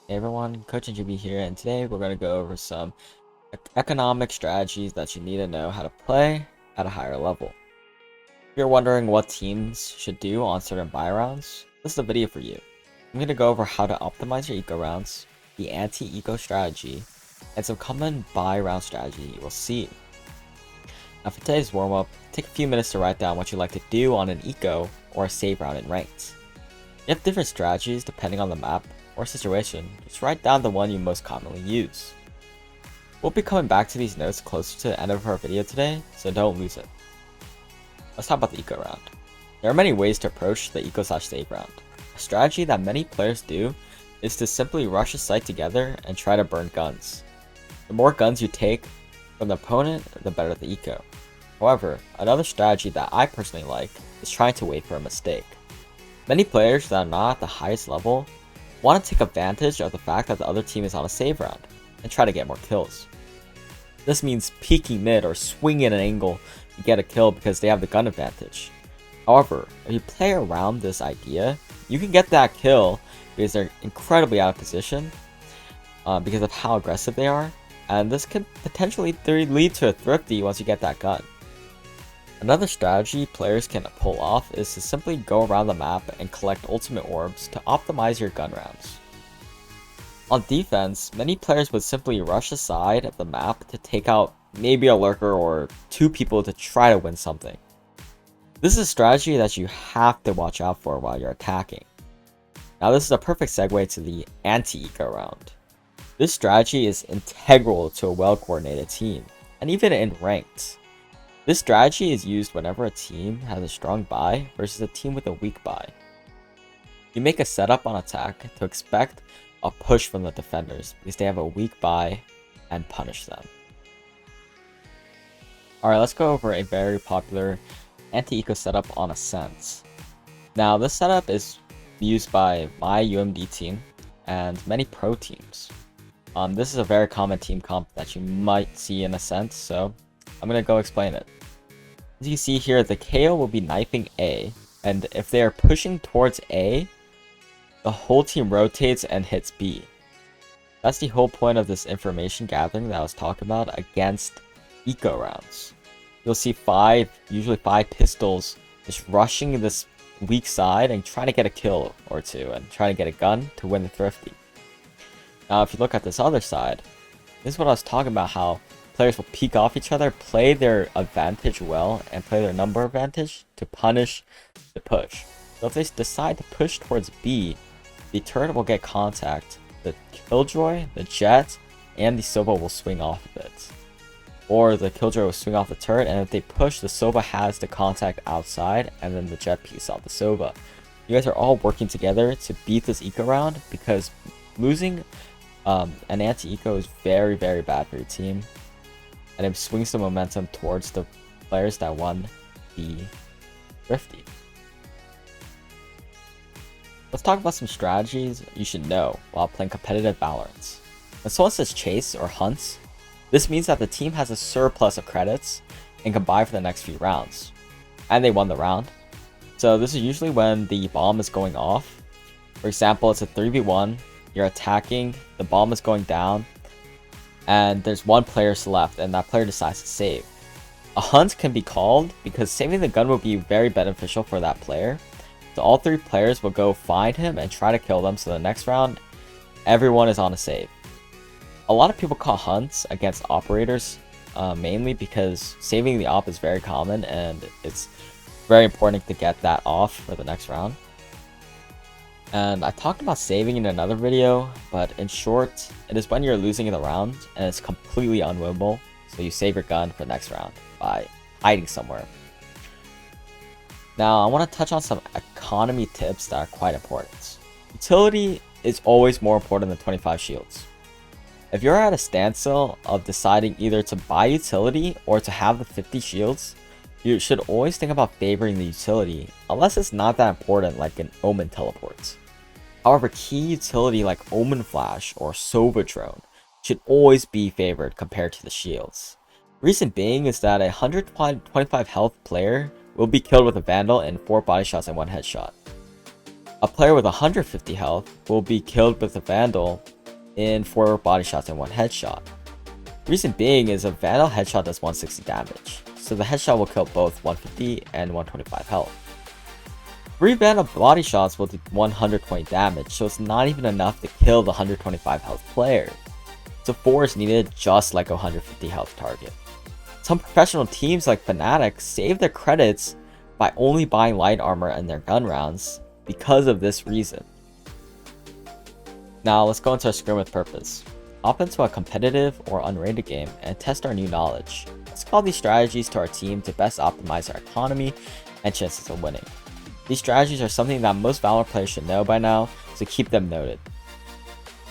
Hey everyone, Coach NJV here, and today we're going to go over some economic strategies that you need to know how to play at a higher level. If you're wondering what teams should do on certain buy rounds, this is the video for you. I'm going to go over how to optimize your eco rounds, the anti-eco strategy, and some common buy round strategy you will see. Now for today's warm-up, take a few minutes to write down what you like to do on an eco or a save round in ranked. You have different strategies depending on the map or situation, just write down the one you most commonly use. We'll be coming back to these notes closer to the end of our video today, so don't lose it. Let's talk about the eco round. There are many ways to approach the eco/save round. A strategy that many players do is to simply rush a site together and try to burn guns. The more guns you take from the opponent, the better the eco. However, another strategy that I personally like is trying to wait for a mistake. Many players that are not at the highest level want to take advantage of the fact that the other team is on a save round and try to get more kills. This means peeking mid or swinging at an angle to get a kill because they have the gun advantage. However, if you play around this idea, you can get that kill because they're incredibly out of position because of how aggressive they are, and this could potentially lead to a thrifty once you get that gun. Another strategy players can pull off is to simply go around the map and collect ultimate orbs to optimize your gun rounds. On defense, many players would simply rush aside of the map to take out maybe a lurker or two people to try to win something. This is a strategy that you have to watch out for while you're attacking. Now this is a perfect segue to the anti-eco round. This strategy is integral to a well-coordinated team, and even in ranked. This strategy is used whenever a team has a strong buy versus a team with a weak buy. You make a setup on attack to expect a push from the defenders because they have a weak buy and punish them. Alright, let's go over a very popular anti-eco setup on Ascent. Now this setup is used by my UMD team and many pro teams. This is a very common team comp that you might see in Ascent, so I'm going to go explain it. As you can see here, the KO will be knifing A, and if they are pushing towards A, the whole team rotates and hits B. That's the whole point of this information gathering that I was talking about against eco rounds. You'll see usually five pistols just rushing this weak side and trying to get a kill or two and trying to get a gun to win the thrifty. Now if you look at this other side, this is what I was talking about, how players will peek off each other, play their advantage well, and play their number advantage to punish the push. So if they decide to push towards B, the turret will get contact, the Killjoy, the Jet, and the Sova will swing off of it. Or the Killjoy will swing off the turret, and if they push, the Sova has the contact outside, and then the Jet peeks off the Sova. You guys are all working together to beat this eco round, because losing an anti-eco is very, very bad for your team. And it swings the momentum towards the players that won the thrifty. Let's talk about some strategies you should know while playing competitive Valorant. When someone says chase or hunts, this means that the team has a surplus of credits and can buy for the next few rounds. And they won the round. So this is usually when the bomb is going off. For example, it's a 3v1, you're attacking, the bomb is going down, and there's one player left, and that player decides to save. A hunt can be called because saving the gun will be very beneficial for that player. So all three players will go find him and try to kill them, so the next round, everyone is on a save. A lot of people call hunts against operators, mainly because saving the op is very common, and it's very important to get that off for the next round. And I talked about saving in another video, but in short, it is when you're losing the round and it's completely unwinnable, so you save your gun for the next round by hiding somewhere. Now I want to touch on some economy tips that are quite important. Utility is always more important than 25 shields. If you're at a standstill of deciding either to buy utility or to have the 50 shields, you should always think about favoring the utility, unless it's not that important like an Omen teleport. However, key utility like Omen Flash or Sova Drone should always be favored compared to the shields. Reason being is that a 125 health player will be killed with a Vandal and 4 body shots and 1 headshot. A player with 150 health will be killed with a Vandal in 4 body shots and 1 headshot. Reason being is a Vandal headshot does 160 damage, so the headshot will kill both 150 and 125 health. 3 Vandal body shots will do 120 damage, so it's not even enough to kill the 125 health player. So 4 is needed just like a 150 health target. Some professional teams like Fnatic save their credits by only buying light armor and their gun rounds because of this reason. Now let's go into our scrim with purpose. Hop into a competitive or unrated game and test our new knowledge. Let's call these strategies to our team to best optimize our economy and chances of winning. These strategies are something that most Valorant players should know by now, so keep them noted.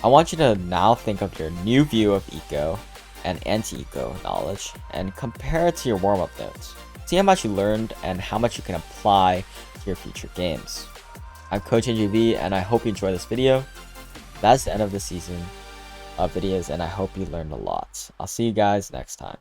I want you to now think of your new view of eco and anti-eco knowledge and compare it to your warm-up notes. See how much you learned and how much you can apply to your future games. I'm Coach NJV and I hope you enjoyed this video. That's the end of the season of videos and I hope you learned a lot. I'll see you guys next time.